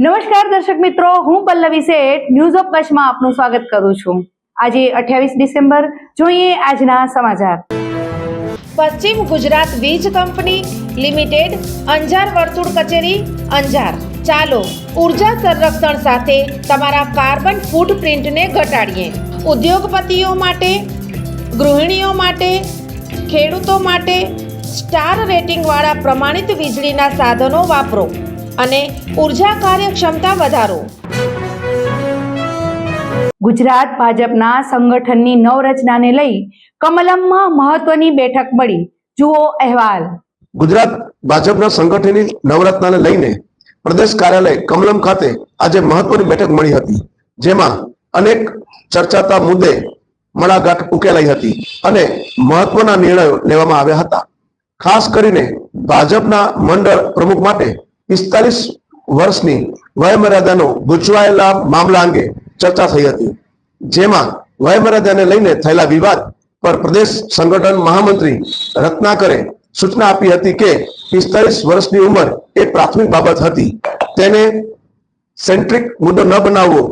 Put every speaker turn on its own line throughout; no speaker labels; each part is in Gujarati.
નમસ્કાર દર્શક મિત્રો, હું પલ્લવી શેઠ ન્યૂઝ ઓફ કચ્છમાં આપનું સ્વાગત કરું છું। આજે 28 ડિસેમ્બર, જોઈએ આજના સમાચાર।
પશ્ચિમ ગુજરાત વીજ કંપની લિમિટેડ અંજાર વર્તુળ કચેરી અંજાર। ચાલો ઉર્જા સંરક્ષણ સાથે તમારા કાર્બન ફૂટપ્રિન્ટને ઘટાડીએ। ઉદ્યોગપતિઓ માટે, ગૃહિણીઓ માટે, ખેડૂતો માટે સ્ટાર રેટિંગવાળા પ્રમાણિત વીજળીના સાધનો વાપરો અને ઉર્જા કાર્યક્ષમતા વધારો।
ગુજરાત ભાજપના સંગઠનની નવરચનાને લઈ કમલમમાં મહત્વની બેઠક મળી, જુઓ અહેવાલ।
ગુજરાત ભાજપના સંગઠનની નવરચનાને લઈને પ્રદેશ કાર્યાલય કમલમ ખાતે આજે મહત્વની બેઠક મળી હતી, જેમાં અનેક ચર્ચાતા મુદ્દે મડાગાંઠ ઉકેલાઈ હતી અને મહત્વના નિર્ણયો લેવામાં આવ્યા હતા। ખાસ કરીને ભાજપના મંડળ પ્રમુખ માટે 45 વર્ષની વયમર્યાદાનો ગૂંચવાયેલા મામલા અંગે ચર્ચા થઈ હતી, જેમાં વયમર્યાદાને લઈને થયેલા વિવાદ પર પ્રદેશ સંગઠન મહામંત્રી રત્નાકરે સૂચના આપી હતી કે 45 વર્ષની ઉંમર એ પ્રાથમિક બાબત હતી, તેને સેન્ટ્રિક મુદ્દો ન બનાવવો,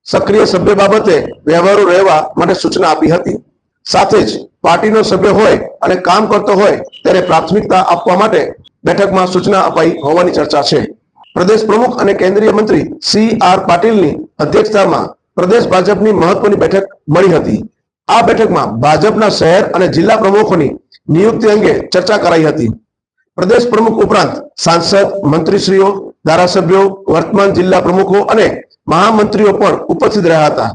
સક્રિય સભ્ય બાબતે વ્યવહારો રહેવા માટે સૂચના આપી હતી। સાથે જ પાર્ટીનો સભ્ય હોય અને કામ કરતો હોય તેને પ્રાથમિકતા આપવા માટે બેઠકમાં સૂચના અપાઈ હોવાની ચર્ચા છે। પ્રદેશ પ્રમુખ અને કેન્દ્રીય મંત્રી CR પાટીલની અધ્યક્ષતામાં પ્રદેશ ભાજપની મહત્વની બેઠક મળી હતી। આ બેઠકમાં ભાજપના શહેર અને જિલ્લા પ્રમુખોની નિયુક્તિ અંગે ચર્ચા કરાઈ હતી। પ્રદેશ પ્રમુખ ઉપરાંત સાંસદ, મંત્રીશ્રીઓ, ધારાસભ્યો, વર્તમાન જિલ્લા પ્રમુખો અને મહામંત્રીઓ પણ ઉપસ્થિત રહ્યા હતા।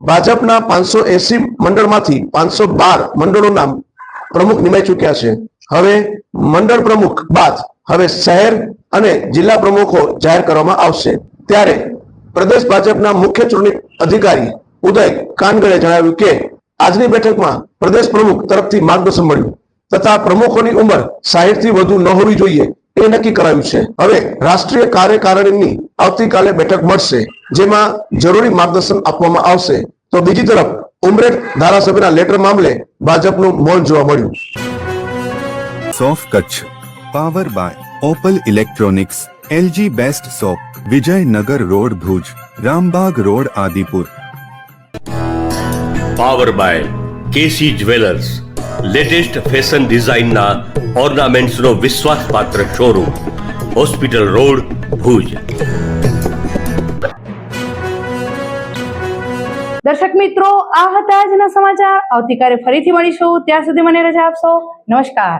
ભાજપના 580 મંડળમાંથી 512 મંડળોના પ્રમુખ નિમાઈ ચૂક્યા છે। હવે મંડળ પ્રમુખ બાદ હવે શહેર અને જિલ્લા પ્રમુખો જાહેર કરવામાં આવશે। ત્યારે પ્રદેશ ભાજપના મુખ્ય ચૂંટણી અધિકારી ઉદય કાનગડે જણાવ્યું કે આજની બેઠકમાં પ્રદેશ પ્રમુખ તરફથી માર્ગદર્શન મળ્યું તથા પ્રમુખોની ઉંમર 60 થી વધુ ન હોવી જોઈએ એ નક્કી કરાયું છે। હવે રાષ્ટ્રીય કાર્યકારિણીની આવતીકાલે બેઠક મળશે, જેમાં જરૂરી માર્ગદર્શન આપવામાં આવશે। તો બીજી તરફ ઉમરેઠ ધારાસભ્યના લેટર મામલે ભાજપનું મૌન જોવા મળ્યું।
સોફ Kutch power by Opal electronics, LG best shop, Vijaynagar road Bhuj, Rambagh road Adipur.
Power by KC jewellers, latest fashion ડિઝાઇનના ઓર્નામેન્ટ્સનો વિશ્વાસપાત્ર શોરૂમ, હોસ્પિટલ રોડ ભુજ।
દર્શક મિત્રો, આ હતા આજના સમાચાર। આવતીકાલે ફરીથી મળીશું, ત્યાં સુધી મને રજા આપશો। નમસ્કાર।